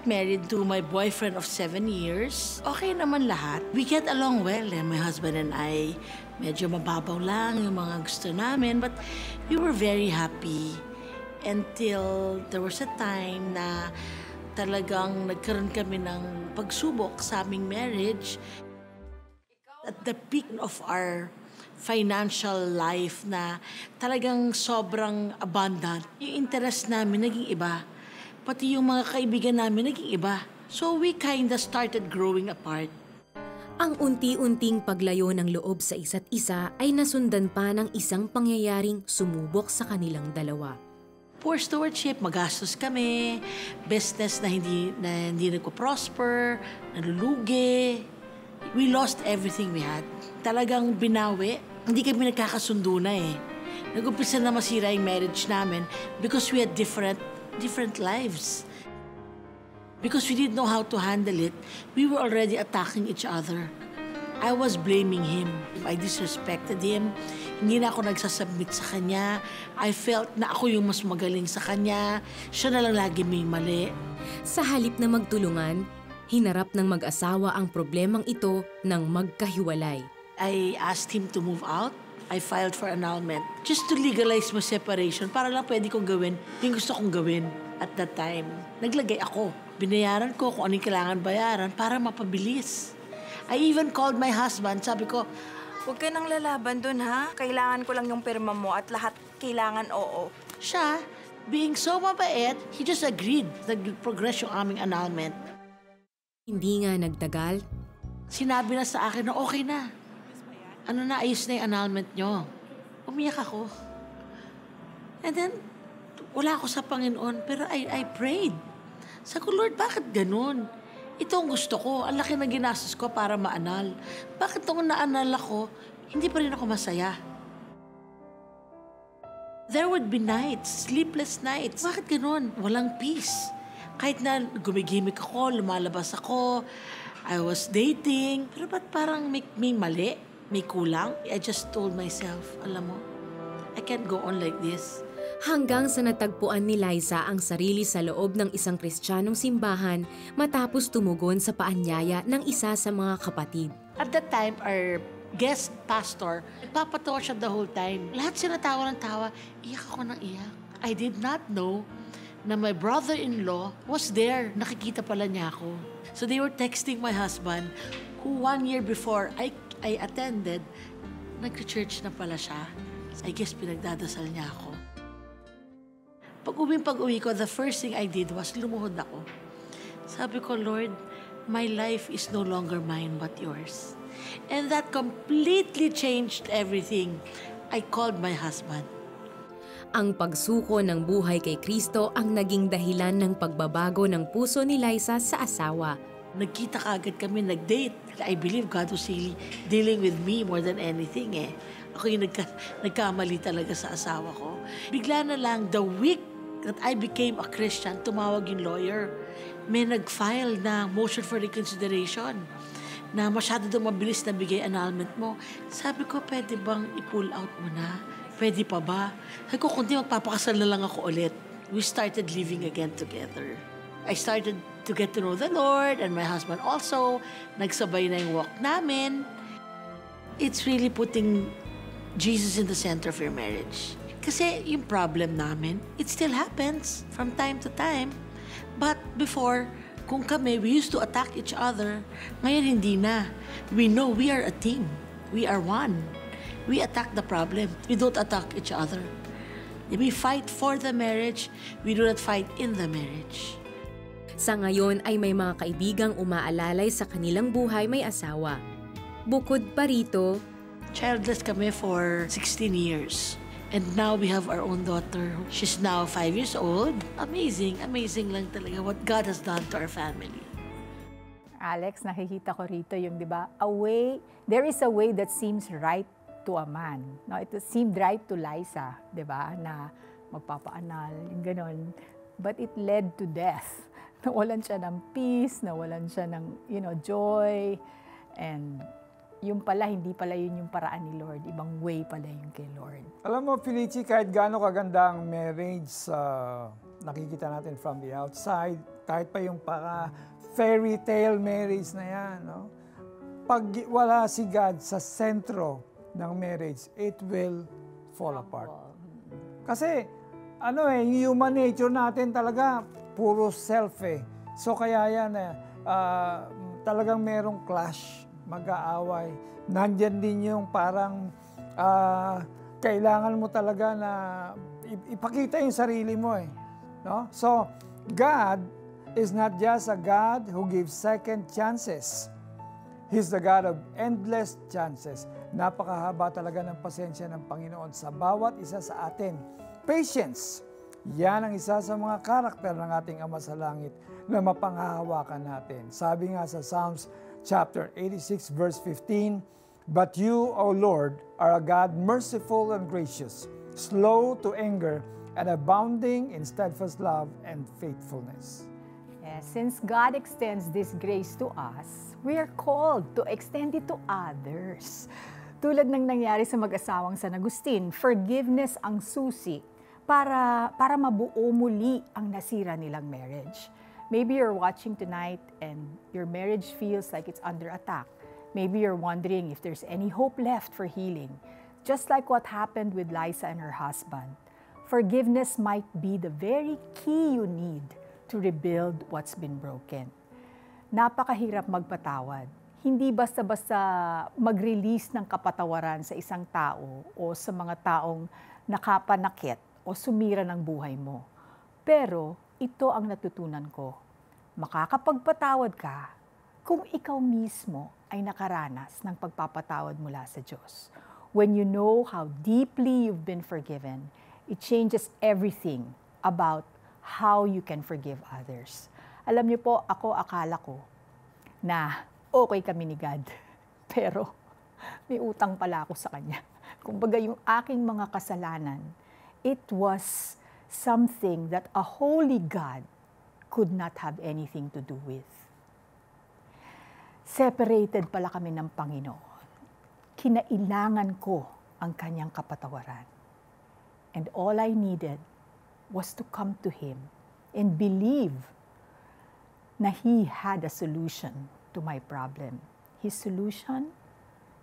got married to my boyfriend of 7 years. Okay naman lahat. We get along well, my husband and I. Medyo mababaw lang yung mga gusto namin, but we were very happy until there was a time na talagang nagkaroon kami ng pagsubok sa aming marriage. At the peak of our financial life na talagang sobrang abundant, yung interest namin naging iba. Pati yung mga kaibigan namin naging iba. So we kinda started growing apart. Ang unti-unting paglayo ng loob sa isa't isa ay nasundan pa ng isang pangyayaring sumubok sa kanilang dalawa. Poor stewardship, magastos kami, business na hindi nagpo-prosper, nalulugi. We lost everything we had. Talagang binawi. Hindi kami nagkakasundo na eh. Nag-umpisa na masira yung marriage namin because we had different lives. Because we didn't know how to handle it, we were already attacking each other. I was blaming him. I disrespected him. Hindi na ako nagsasubmit sa kanya. I felt na ako yung mas magaling sa kanya. Siya na lang lagi may mali. Sa halip na magtulungan, hinarap ng mag-asawa ang problemang ito ng magkahiwalay. I asked him to move out. I filed for annulment just to legalize my separation para lang pwede kong gawin yung gusto kong gawin at that time. Naglagay ako. Binayaran ko kung anong kailangan bayaran para mapabilis. I even called my husband. Sabi ko, huwag ka nang lalaban dun, ha? Kailangan ko lang yung pirma mo at lahat kailangan oo. Siya, being so mabait, he just agreed. Nag-progress yung aming annulment. Hindi nga nagtagal. Sinabi na sa akin na okay na. Ano na, ayos na yung annulment nyo. Umiyak ako. And then, wala ako sa Panginoon, pero I prayed. Sabi ko, Lord, bakit ganun? Ito ang gusto ko. Ang laki ng ginastos ko para maanal. Bakit nung naanal ako, hindi pa rin ako masaya? There would be nights, sleepless nights. Bakit ganun? Walang peace. Kahit na gumigimik ako, lumalabas ako, I was dating, pero ba't parang may mali? May kulang? I just told myself, alam mo, I can't go on like this. Hanggang sa natagpuan ni Liza ang sarili sa loob ng isang Kristiyanong simbahan matapos tumugon sa paanyaya ng isa sa mga kapatid. At that time, our guest pastor, nagpapatawa siya the whole time. Lahat sila tawa ng tawa, iyak ako ng iyak. I did not know na my brother-in-law was there. Nakikita pala niya ako. So they were texting my husband, who 1 year before I attended, nag-church na pala siya. I guess pinagdadasal niya ako. Pag-uwi ko, the first thing I did was lumuhod ako. Sabi ko, Lord, my life is no longer mine but yours. And that completely changed everything. I called my husband. Ang pagsuko ng buhay kay Kristo ang naging dahilan ng pagbabago ng puso ni Liza sa asawa. Nagkita kaagad kami, nag-date. I believe God was really dealing with me more than anything eh. Ako yung nagkamali talaga sa asawa ko. Bigla na lang, the week that I became a Christian, tumawag yung lawyer. May nag-file na motion for reconsideration na masyado daw mabilis na bigay annulment mo. Sabi ko, pwede bang i-pull out mo na? Pwede pa ba? Sabi ko, kundi magpapakasal na lang ako ulit. We started living again together. I started to get to know the Lord and my husband also. Nagsabay na yung walk namin. It's really putting Jesus in the center of your marriage. Kasi yung problem namin, it still happens from time to time. But before, kung kami, we used to attack each other. Ngayon, hindi na. We know we are a team. We are one. We attack the problem. We don't attack each other. We fight for the marriage. We do not fight in the marriage. Sa ngayon ay may mga kaibigang umaalalay sa kanilang buhay may asawa. Bukod pa rito, childless kami for 16 years. And now we have our own daughter. She's now 5 years old. Amazing, amazing lang talaga what God has done to our family. Alex, nakikita ko rito yung, di ba, there is a way that seems right to a man. No, it seemed right to Liza, di ba, na magpapaanal, yung ganon. But it led to death. Nawalan siya ng peace, nawalan siya ng, joy. And yung pala, hindi pala yun yung paraan ni Lord. Ibang way pala yun kay Lord. Alam mo, Felici, kahit gaano kaganda ang marriage, nakikita natin from the outside, kahit pa yung para fairy tale marriage na yan, no? Pag wala si God sa sentro ng marriage, it will fall apart. Kasi, yung human nature natin talaga, puro self eh. So kaya yan, talagang merong clash, mag-aaway. Nandyan din yung parang kailangan mo talaga na ipakita yung sarili mo eh. No? So, God is not just a God who gives second chances. He's the God of endless chances. Napakahaba talaga ng pasensya ng Panginoon sa bawat isa sa atin. Patience. Yan ang isa sa mga karakter ng ating Ama sa Langit na mapanghahawakan natin. Sabi nga sa Psalms chapter 86 verse 15, "But you, O Lord, are a God merciful and gracious, slow to anger, and abounding in steadfast love and faithfulness." Yes, since God extends this grace to us, we are called to extend it to others. Tulad ng nangyari sa mag-asawang San Agustin, forgiveness ang susi para mabuo muli ang nasira nilang marriage. Maybe you're watching tonight and your marriage feels like it's under attack. Maybe you're wondering if there's any hope left for healing. Just like what happened with Liza and her husband, forgiveness might be the very key you need to rebuild what's been broken. Napakahirap magpatawad. Hindi basta-basta mag-release ng kapatawaran sa isang tao o sa mga taong nakapanakit o sumira ng buhay mo. Pero ito ang natutunan ko. Makakapagpatawad ka kung ikaw mismo ay nakaranas ng pagpapatawad mula sa Diyos. When you know how deeply you've been forgiven, it changes everything about how you can forgive others. Alam niyo po, akala ko na okay kami ni God. Pero may utang pala ako sa Kanya. Kumbaga yung aking mga kasalanan, it was something that a holy God could not have anything to do with. Separated pala kami ng Panginoon. Kinailangan ko ang Kanyang kapatawaran. And all I needed was to come to Him and believe na He had a solution to my problem. His solution,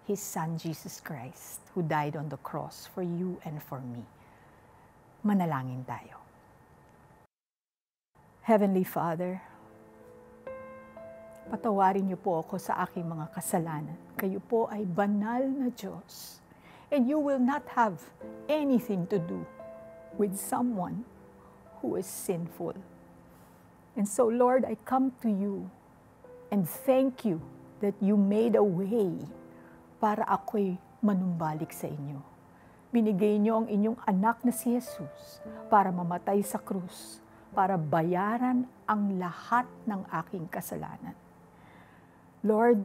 His Son Jesus Christ, who died on the cross for you and for me. Manalangin tayo. Heavenly Father, patawarin niyo po ako sa aking mga kasalanan. Kayo po ay banal na Diyos. And you will not have anything to do with someone who is sinful. And so, Lord, I come to you and thank you that you made a way para ako'y manumbalik sa inyo. Binigay niyo ang inyong anak na si Jesus para mamatay sa krus, para bayaran ang lahat ng aking kasalanan. Lord,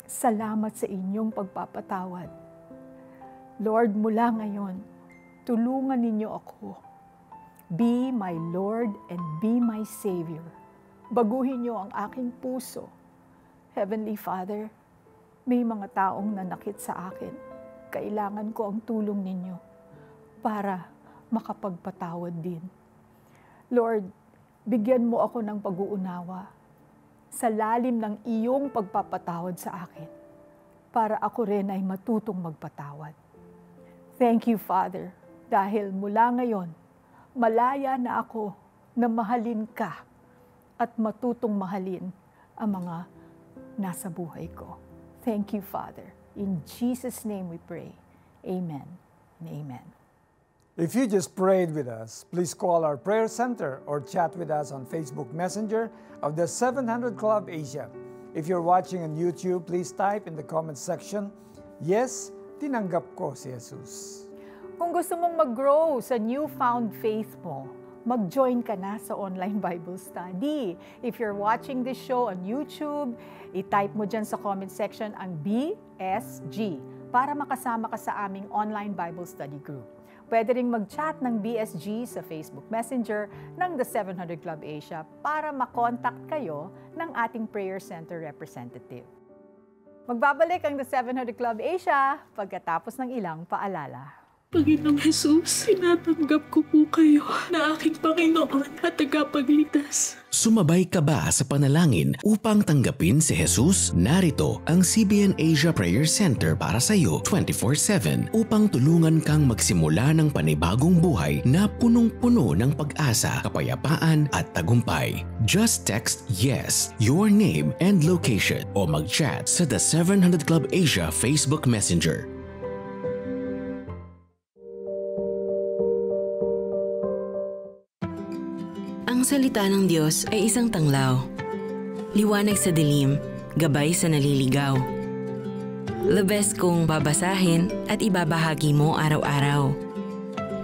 salamat sa inyong pagpapatawad. Lord, mula ngayon, tulungan ninyo ako. Be my Lord and be my Savior. Baguhin niyo ang aking puso. Heavenly Father, may mga taong nanakit sa akin. Kailangan ko ang tulong ninyo para makapagpatawad din. Lord, bigyan mo ako ng pag-uunawa sa lalim ng iyong pagpapatawad sa akin para ako rin ay matutong magpatawad. Thank you, Father, dahil mula ngayon, malaya na ako na mahalin ka at matutong mahalin ang mga nasa buhay ko. Thank you, Father. In Jesus' name we pray. Amen and amen. If you just prayed with us, please call our prayer center or chat with us on Facebook Messenger of the 700 Club Asia. If you're watching on YouTube, please type in the comment section, "Yes, tinanggap ko si Jesus." Kung gusto mong mag-grow sa newfound faith mo, mag-join ka na sa online Bible study. If you're watching this show on YouTube, i-type mo dyan sa comment section ang BSG para makasama ka sa aming online Bible study group. Pwede ring mag-chat ng BSG sa Facebook Messenger ng The 700 Club Asia para makontak kayo ng ating Prayer Center representative. Magbabalik ang The 700 Club Asia pagkatapos ng ilang paalala. Panginoong Jesus, tinatanggap ko po kayo na aking Panginoon at tagapagligtas. Sumabay ka ba sa panalangin upang tanggapin si Jesus? Narito ang CBN Asia Prayer Center para sa iyo 24/7 upang tulungan kang magsimula ng panibagong buhay na punong-puno ng pag-asa, kapayapaan at tagumpay. Just text YES, your name and location o mag-chat sa The 700 Club Asia Facebook Messenger. Ang salita ng Diyos ay isang tanglaw. Liwanag sa dilim, gabay sa naliligaw. The best kung babasahin at ibabahagi mo araw-araw.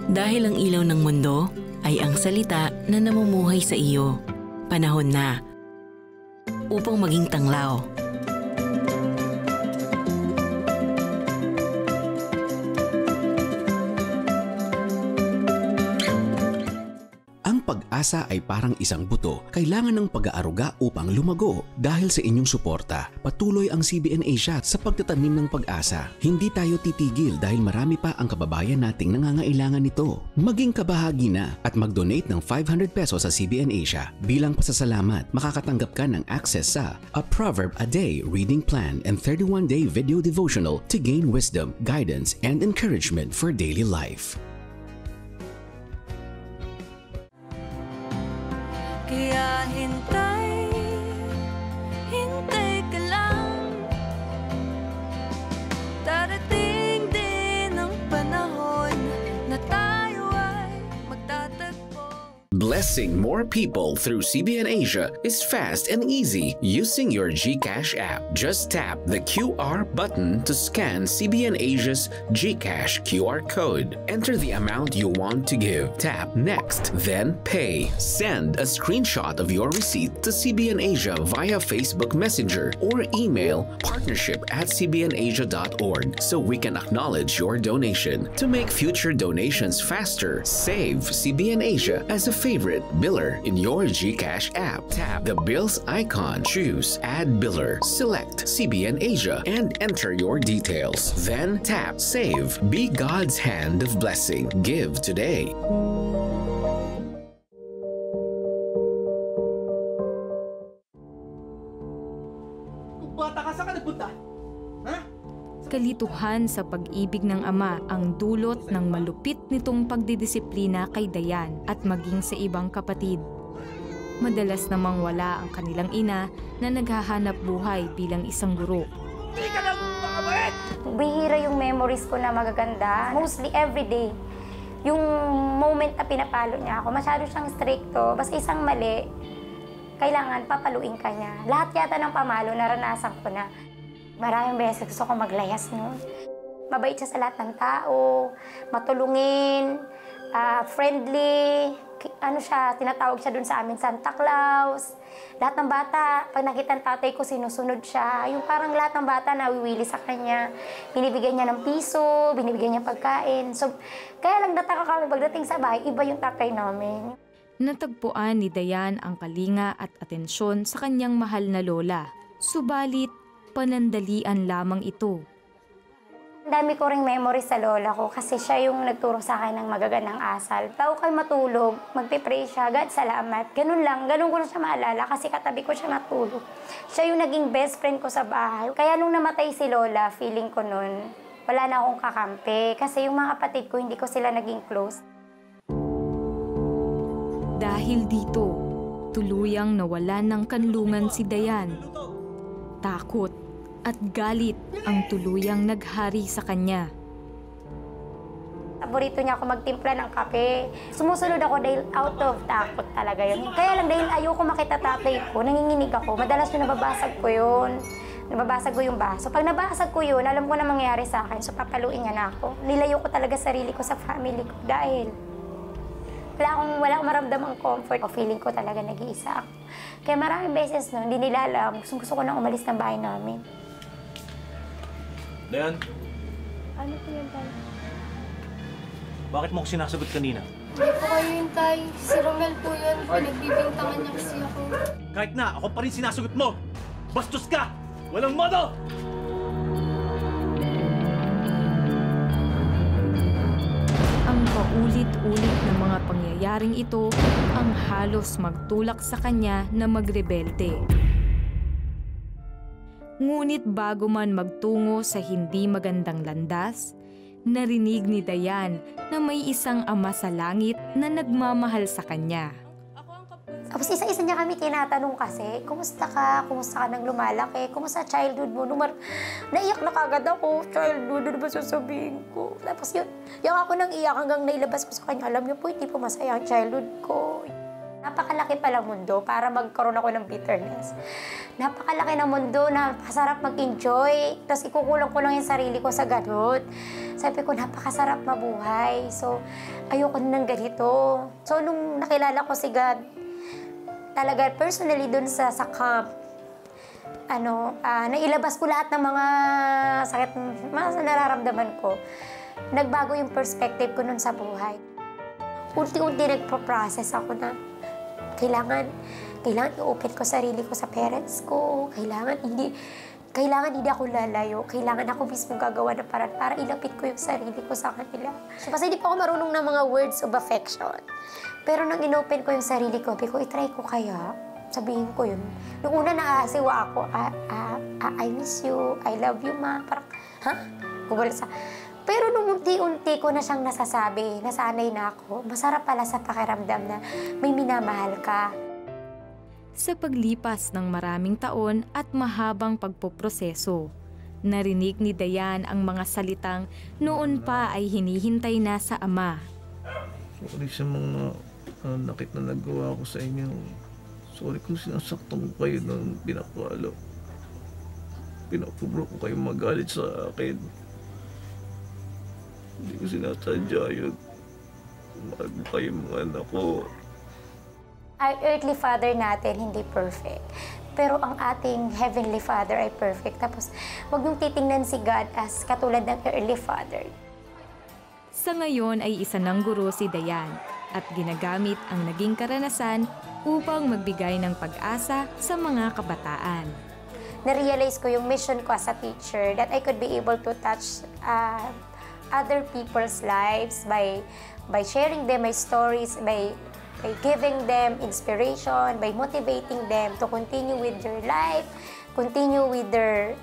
Dahil ang ilaw ng mundo ay ang salita na namumuhay sa iyo. Panahon na upang maging tanglaw. Pag-asa ay parang isang buto. Kailangan ng pag-aaruga upang lumago. Dahil sa inyong suporta, patuloy ang CBN Asia sa pagtatanim ng pag-asa. Hindi tayo titigil dahil marami pa ang kababayan nating nangangailangan nito. Maging kabahagi na at mag-donate ng 500 pesos sa CBN Asia. Bilang pasasalamat, makakatanggap ka ng access sa A Proverb a Day Reading Plan and 31-day video devotional to gain wisdom, guidance, and encouragement for daily life. Kaya hintay ka lang. Darating din ang panahon na tayo ay magtatagpo. Blessing more people through CBN Asia is fast and easy using your GCash app. Just tap the QR button to scan CBN Asia's GCash QR code. Enter the amount you want to give. Tap Next, then Pay. Send a screenshot of your receipt to CBN Asia via Facebook Messenger or email partnership@cbnasia.org so we can acknowledge your donation. To make future donations faster, save CBN Asia as a favorite biller in your GCash app. Tap the bills icon, choose Add Biller, select CBN Asia, and enter your details. Then tap Save. Be God's hand of blessing. Give today. Bata ka, saan ka nagpunta? Ha? Kalituhan sa pag-ibig ng ama ang dulot ng malupit nitong pagdidisiplina kay Dayan at maging sa ibang kapatid. Madalas namang wala ang kanilang ina na naghahanap buhay bilang isang guro. Hindi ka lang makabait! Bihira yung memories ko na magaganda. Mostly everyday. Yung moment na pinapalo niya ako, masyado siyang stricto. Basta isang mali, kailangan papaluin ka niya. Lahat yata ng pamalo, naranasan ko na. Maraming beses gusto ko maglayas nun. Mabait siya sa lahat ng tao, matulungin, friendly. Ano siya, tinatawag siya dun sa amin, Santa Claus. Lahat ng bata, pag nakita ng tatay ko, sinusunod siya. Yung parang lahat ng bata nawiwili sa kanya. Binibigyan niya ng piso, binibigyan niya pagkain. So, kaya lang nataka kami pagdating sa bahay, iba yung tatay namin. Natagpuan ni Dayan ang kalinga at atensyon sa kanyang mahal na lola. Subalit, panandalian lamang ito. Ang dami ko ring memories sa lola ko kasi siya yung nagturo sa akin ng magagandang asal. Bago kayo matulog, magpipray siya, God, salamat. Ganun lang, ganun ko na siya maalala kasi katabi ko siya natulog. Siya yung naging best friend ko sa bahay. Kaya nung namatay si lola, feeling ko nun, wala na akong kakampi. Kasi yung mga kapatid ko, hindi ko sila naging close. Dahil dito, tuluyang nawalan ng kanlungan si Dayan. Takot at galit ang tuluyang naghari sa kanya. Paborito niya ako magtimpla ng kape. Sumusunod ako dahil out of takot talaga yun. Kaya lang dahil ayoko makita tatay ko, nanginginig ako. Madalas yung nababasag ko yun. Nababasag ko yung baso. Pag nabasag ko yun, alam ko na mangyayari sa akin. So papaluin niya na ako. Nilayo ko talaga sarili ko sa family ko dahil wala akong maramdamang comfort. O feeling ko talaga nag-iisa ako. Kaya maraming beses no, hindi nila alam. Gusto ko nang umalis ng bahay namin. Dayan, Ano po yan, Tay? bakit mo ko sinasagot kanina? Hindi po kayo yun, Tay. Si Romel po yun. Pinagbibintangan niya kasi ako. Kahit na, ako pa rin sinasagot mo! Bastos ka! Walang modo! paulit-ulit na mga pangyayaring ito ang halos magtulak sa kanya na magrebelde. Ngunit bago man magtungo sa hindi magandang landas, narinig ni Dayan na may isang ama sa langit na nagmamahal sa kanya. Tapos isa-isa niya kami tinatanong kasi, kumusta ka? Kumusta ka nang lumalaki? Kumusta childhood mo? Naiyak na kagad ako. Childhood, ano ba sasabihin ko? Tapos yun, ako nang iyak hanggang nailabas ko sa kanya. Alam niyo po, hindi po masaya ang childhood ko. Napakalaki palang mundo para magkaroon ako ng bitterness. Napakalaki ng mundo, napakasarap mag-enjoy. Tapos ikukulang ko lang yung sarili ko sa ganun. Sabi ko, napakasarap mabuhay. So, ayoko ng ganito. So, nung nakilala ko si God, talaga personally dun sa camp, nailabas ko lahat ng mga sakit, mga nararamdaman ko. Nagbago yung perspective ko nun sa buhay. Unti-unti nagpo-process ako na kailangan i-open ko sarili ko sa parents ko. Kailangan hindi ako lalayo. Kailangan ako mismo gagawa ng paraan para ilapit ko yung sarili ko sa kanila. So, kasi hindi pa ako marunong ng mga words of affection. Pero nang inopen ko yung sarili ko, sabi ko, itry ko kaya. Sabihin ko yun. Nung una naasiwa ako, I miss you, I love you, ma. Parang, ha? Gubalasa. Pero nung unti-unti ko na siyang nasasabi, nasanay na ako, masarap pala sa pakiramdam na may minamahal ka. Sa paglipas ng maraming taon at mahabang pagpoproseso, narinig ni Dayan ang mga salitang noon pa ay hinihintay na sa ama. Sorry sa mga nakit na nagawa ko sa inyo. Sorry kung sinasaktan ko kayo ng pinapalo. Pinapubro ko kayo magalit sa akin. Hindi ko sinasadya yun. Mahal mo kayo mga anak ko. Our earthly father natin hindi perfect. Pero ang ating heavenly father ay perfect. Tapos, huwag niyong titingnan si God as katulad ng earthly father. Sa ngayon ay isa ng guro si Dayan at ginagamit ang naging karanasan upang magbigay ng pag-asa sa mga kabataan. Na-realize ko yung mission ko as a teacher that I could be able to touch other people's lives by sharing them my stories, by giving them inspiration, by motivating them to continue with their life, continue with their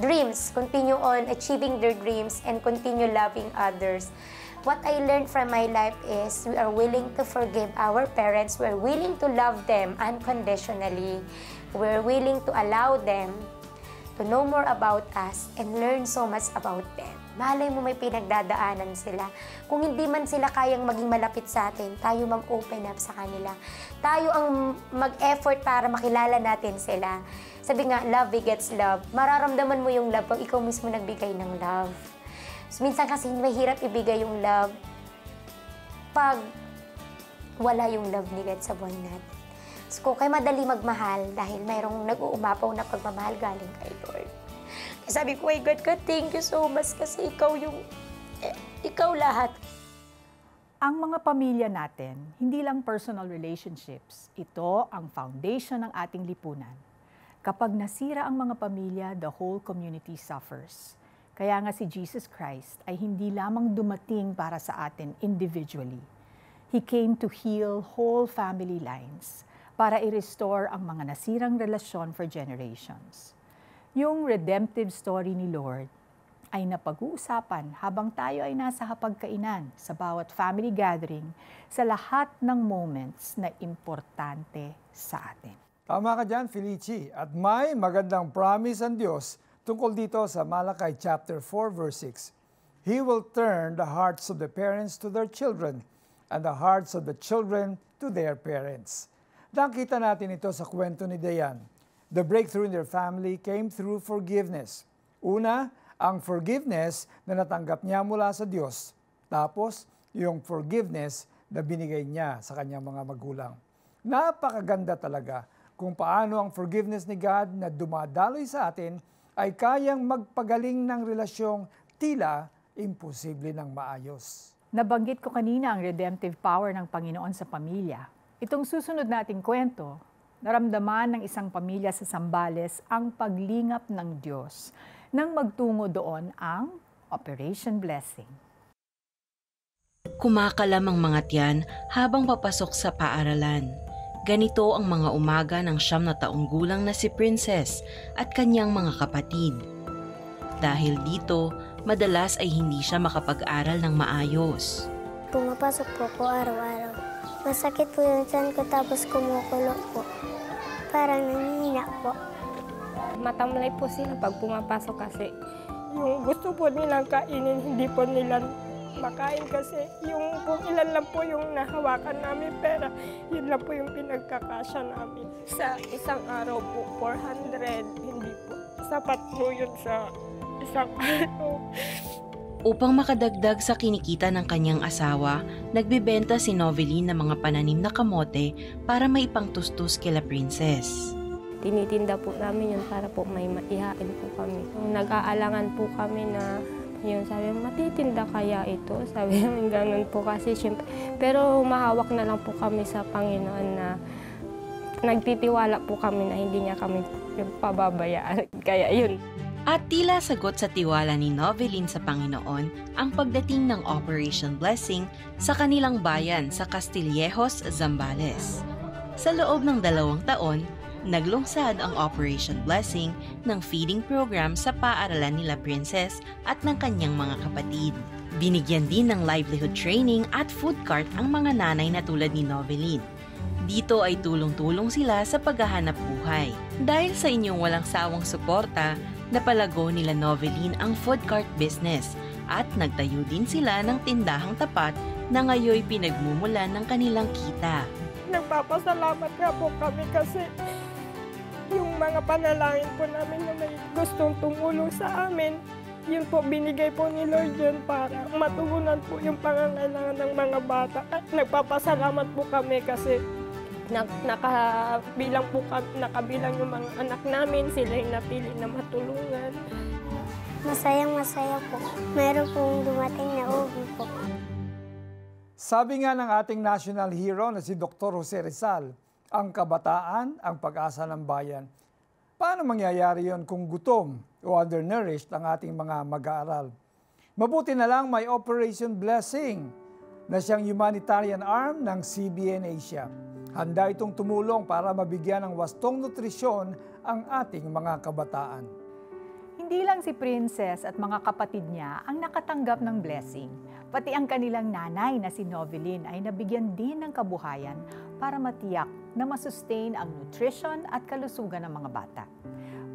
dreams, continue on achieving their dreams, and continue loving others. What I learned from my life is we are willing to forgive our parents, we're willing to love them unconditionally, we're willing to allow them to know more about us and learn so much about them. Malay mo may pinagdadaanan sila. Kung hindi man sila kayang maging malapit sa atin, tayo mag-open up sa kanila. Tayo ang mag-effort para makilala natin sila. Sabi nga, love begets love. Mararamdaman mo yung love pag ikaw mismo nagbigay ng love. So, minsan kasi mahirap ibigay yung love pag wala yung love ni God sa buhay natin. So, kung kayo madali magmahal dahil mayroong nag-uumapaw na pagmamahal galing kay Lord. Sabi ko, God, thank you so much kasi ikaw lahat. Ang mga pamilya natin, hindi lang personal relationships. Ito ang foundation ng ating lipunan. Kapag nasira ang mga pamilya, the whole community suffers. Kaya nga si Jesus Christ ay hindi lamang dumating para sa atin individually. He came to heal whole family lines para i-restore ang mga nasirang relasyon for generations. Yung redemptive story ni Lord ay napag-uusapan habang tayo ay nasa hapagkainan sa bawat family gathering sa lahat ng moments na importante sa atin. Tama ka dyan, Felici. At may magandang promise ang Diyos tungkol dito sa Malakay chapter 4 verse 6. He will turn the hearts of the parents to their children and the hearts of the children to their parents. Nakita natin ito sa kwento ni Dayan. The breakthrough in their family came through forgiveness. Una, ang forgiveness na natanggap niya mula sa Diyos. Tapos, yung forgiveness na binigay niya sa kanyang mga magulang. Napakaganda talaga kung paano ang forgiveness ni God na dumadaloy sa atin ay kayang magpagaling ng relasyong tila imposible ng maayos. Nabanggit ko kanina ang redemptive power ng Panginoon sa pamilya. Itong susunod nating kwento, naramdaman ng isang pamilya sa Zambales ang paglingap ng Diyos nang magtungo doon ang Operation Blessing. Kumakalam ang mga tiyan habang papasok sa paaralan. Ganito ang mga umaga ng 9 na taong gulang na si Princess at kanyang mga kapatid. Dahil dito, madalas ay hindi siya makapag-aral ng maayos. Pumapasok po ko araw-araw. Masakit po yung tiyan ko tapos kumukulo po. Parang nanghihina po. Matamlay po sila pag pumapasok kasi yung gusto po nilang kainin, hindi po nila makain kasi yung kung ilan lang po yung nahawakan namin pera, yun lang po yung pinagkakasya namin. Sa isang araw po, 400, hindi po. Sapat po yun sa isang araw. Upang makadagdag sa kinikita ng kanyang asawa, nagbebenta si Noveline ng mga pananim na kamote para maipangtustos kila Princess. Tinitinda po namin yun para po may maihain po kami. Nag-aalangan po kami na yun, sabi, matitinda kaya ito? Sabi namin ganun po kasi syempre. Pero mahawak na lang po kami sa Panginoon na nagtitiwala po kami na hindi niya kami pababayaan. Kaya yun. At tila sagot sa tiwala ni Noveline sa Panginoon ang pagdating ng Operation Blessing sa kanilang bayan sa Castillejos, Zambales. Sa loob ng 2 taon, naglungsad ang Operation Blessing ng feeding program sa paaralan nila Princess at ng kanyang mga kapatid. Binigyan din ng livelihood training at food cart ang mga nanay na tulad ni Noveline. Dito ay tulong-tulong sila sa paghahanap buhay. Dahil sa inyong walang sawang suporta, napalago nila Noveline ang food cart business at nagtayo din sila ng tindahang tapat na ngayoy pinagmumulan ng kanilang kita. Nagpapasalamat nga po kami kasi yung mga panalangin po namin na may gustong tumulong sa amin, yun po binigay po ni Lord yun para matugunan po yung pangangailangan ng mga bata. At nagpapasalamat po kami kasi nakabilang yung mga anak namin, sila yung napili na matulungan. Masayang-masaya po. Meron pong dumating na ubi po. Sabi nga ng ating national hero na si Dr. Jose Rizal, ang kabataan, ang pag-asa ng bayan. Paano mangyayari yon kung gutom o undernourished ang ating mga mag-aaral? Mabuti na lang may Operation Blessing na siyang humanitarian arm ng CBN Asia. Handa itong tumulong para mabigyan ng wastong nutrisyon ang ating mga kabataan. Hindi lang si Princess at mga kapatid niya ang nakatanggap ng blessing. Pati ang kanilang nanay na si Noveline ay nabigyan din ng kabuhayan para matiyak na masustain ang nutrition at kalusugan ng mga bata.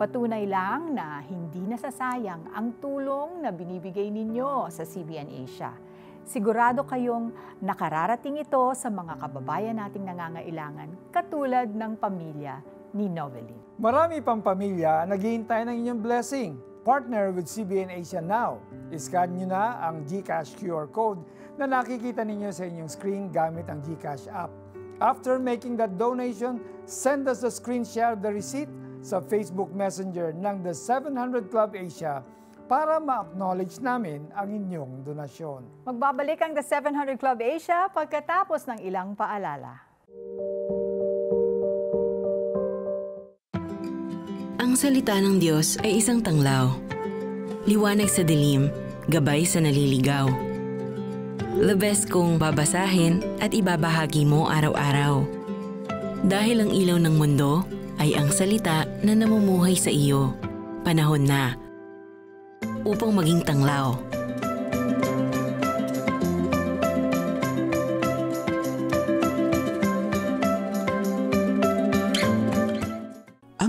Patunay lang na hindi nasasayang ang tulong na binibigay ninyo sa CBN Asia. Sigurado kayong nakararating ito sa mga kababayan nating nangangailangan katulad ng pamilya ni Noveline. Marami pang pamilya naghihintay ng inyong blessing. Partner with CBN Asia now. I-scan nyo na ang GCash QR code na nakikita ninyo sa inyong screen gamit ang GCash app. After making that donation, send us a screenshot of the receipt sa Facebook Messenger ng The 700 Club Asia para ma-acknowledge namin ang inyong donasyon. Magbabalik ang The 700 Club Asia pagkatapos ng ilang paalala. Ang salita ng Diyos ay isang tanglaw. Liwanag sa dilim, gabay sa naliligaw. The best kung babasahin at ibabahagi mo araw-araw. Dahil ang ilaw ng mundo ay ang salita na namumuhay sa iyo. Panahon na upang maging tanglaw.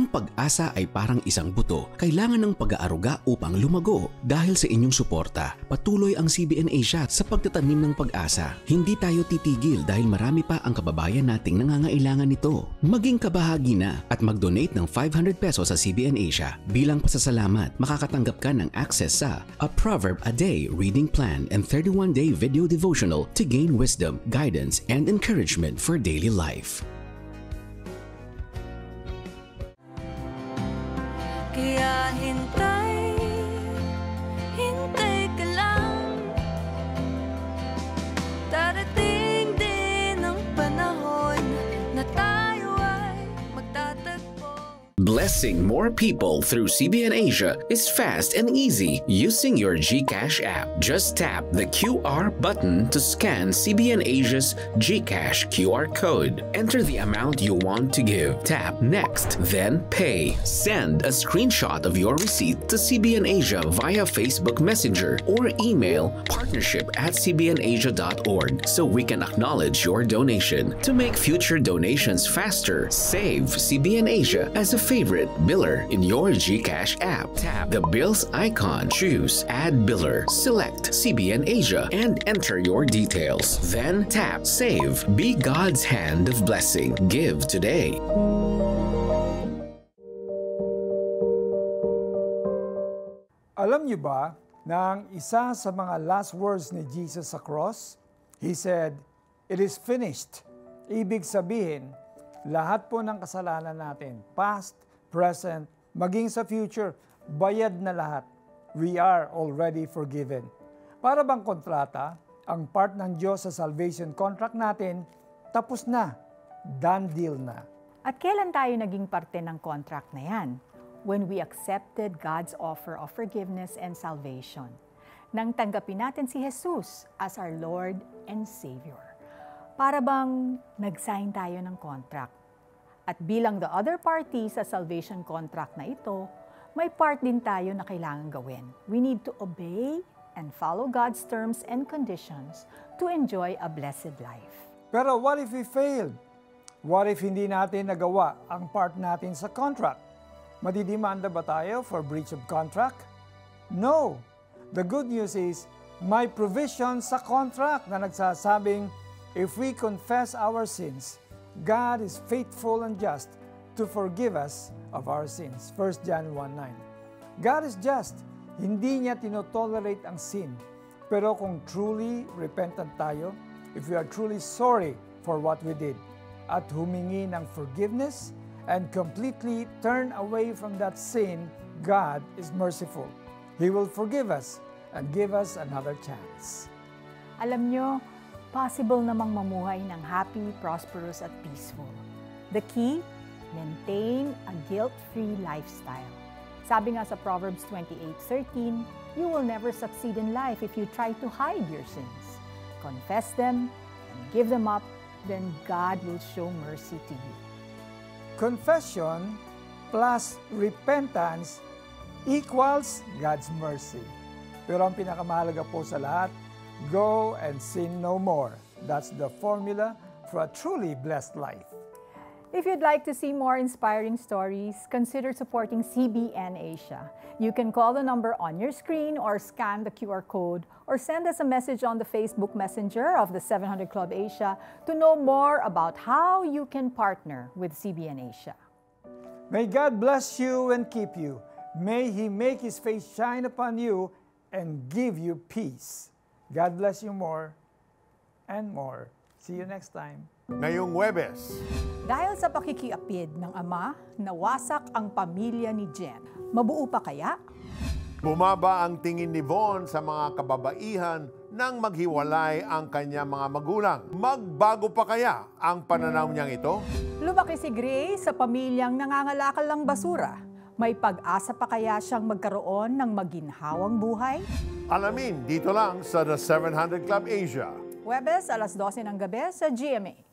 Pag-asa ay parang isang buto, kailangan ng pag-aaruga upang lumago. Dahil sa inyong suporta, patuloy ang CBN Asia sa pagtatanim ng pag-asa. Hindi tayo titigil dahil marami pa ang kababayan nating nangangailangan nito. Maging kabahagi na at mag-donate ng 500 pesos sa CBN Asia. Bilang pasasalamat, makakatanggap ka ng access sa A Proverb a Day reading plan and 31-day video devotional to gain wisdom, guidance, and encouragement for daily life. Kaya hintay ka lang. Darating din ang panahon na tayo ay magtatagpo. Blessed Blessing more people through CBN Asia is fast and easy using your GCash app. Just tap the QR button to scan CBN Asia's GCash QR code. Enter the amount you want to give. Tap Next, then Pay. Send a screenshot of your receipt to CBN Asia via Facebook Messenger or email partnership@cbnasia.org so we can acknowledge your donation. To make future donations faster, save CBN Asia as a favorite biller in your GCash app. Tap the Bills icon, choose Add Biller, select CBN Asia, and enter your details. Then tap Save. Be God's hand of blessing. Give today. Alam niyo ba na ang isa sa mga last words ni Jesus sa cross, He said, "It is finished." Ibig sabihin, lahat po ng kasalanan natin, past, present, maging sa future, bayad na lahat. We are already forgiven. Para bang kontrata, ang part ng Diyos sa salvation contract natin, tapos na, done deal na. At kailan tayo naging parte ng contract na yan? When we accepted God's offer of forgiveness and salvation. Nang tanggapin natin si Jesus as our Lord and Savior. Para bang nag-sign tayo ng contract. At bilang the other party sa salvation contract na ito, may part din tayo na kailangan gawin. We need to obey and follow God's terms and conditions to enjoy a blessed life. Pero what if we failed? What if hindi natin nagawa ang part natin sa contract? Madidimanda ba tayo for breach of contract? No! The good news is, may provision sa contract na nagsasabing, if we confess our sins, God is faithful and just to forgive us of our sins. 1 John 1:9. God is just. Hindi niya tinotolerate ang sin. Pero kung truly repentant tayo, if we are truly sorry for what we did, at humingi ng forgiveness and completely turn away from that sin, God is merciful. He will forgive us and give us another chance. Alam nyo, possible namang mamuhay ng happy, prosperous at peaceful. The key, maintain a guilt-free lifestyle. Sabi nga sa Proverbs 28:13, you will never succeed in life if you try to hide your sins. Confess them and give them up, then God will show mercy to you. Confession plus repentance equals God's mercy. Pero ang pinakamahalaga po sa lahat, go and sin no more. That's the formula for a truly blessed life. If you'd like to see more inspiring stories, consider supporting CBN Asia. You can call the number on your screen or scan the QR code or send us a message on the Facebook Messenger of the 700 Club Asia to know more about how you can partner with CBN Asia. May God bless you and keep you. May He make His face shine upon you and give you peace. God bless you more and more. See you next time. Ngayong Huwebes. Dahil sa pakikiapid ng ama, nawasak ang pamilya ni Jen. Mabuo pa kaya? Bumaba ang tingin ni Von sa mga kababaihan nang maghiwalay ang kanyang mga magulang. Magbago pa kaya ang pananaw niyang ito? Lumaki si Grace sa pamilyang nangangalakal ng basura. May pag-asa pa kaya siyang magkaroon ng maginhawang buhay? Alamin dito lang sa The 700 Club Asia. Huwebes, alas 12 ng gabi sa GMA.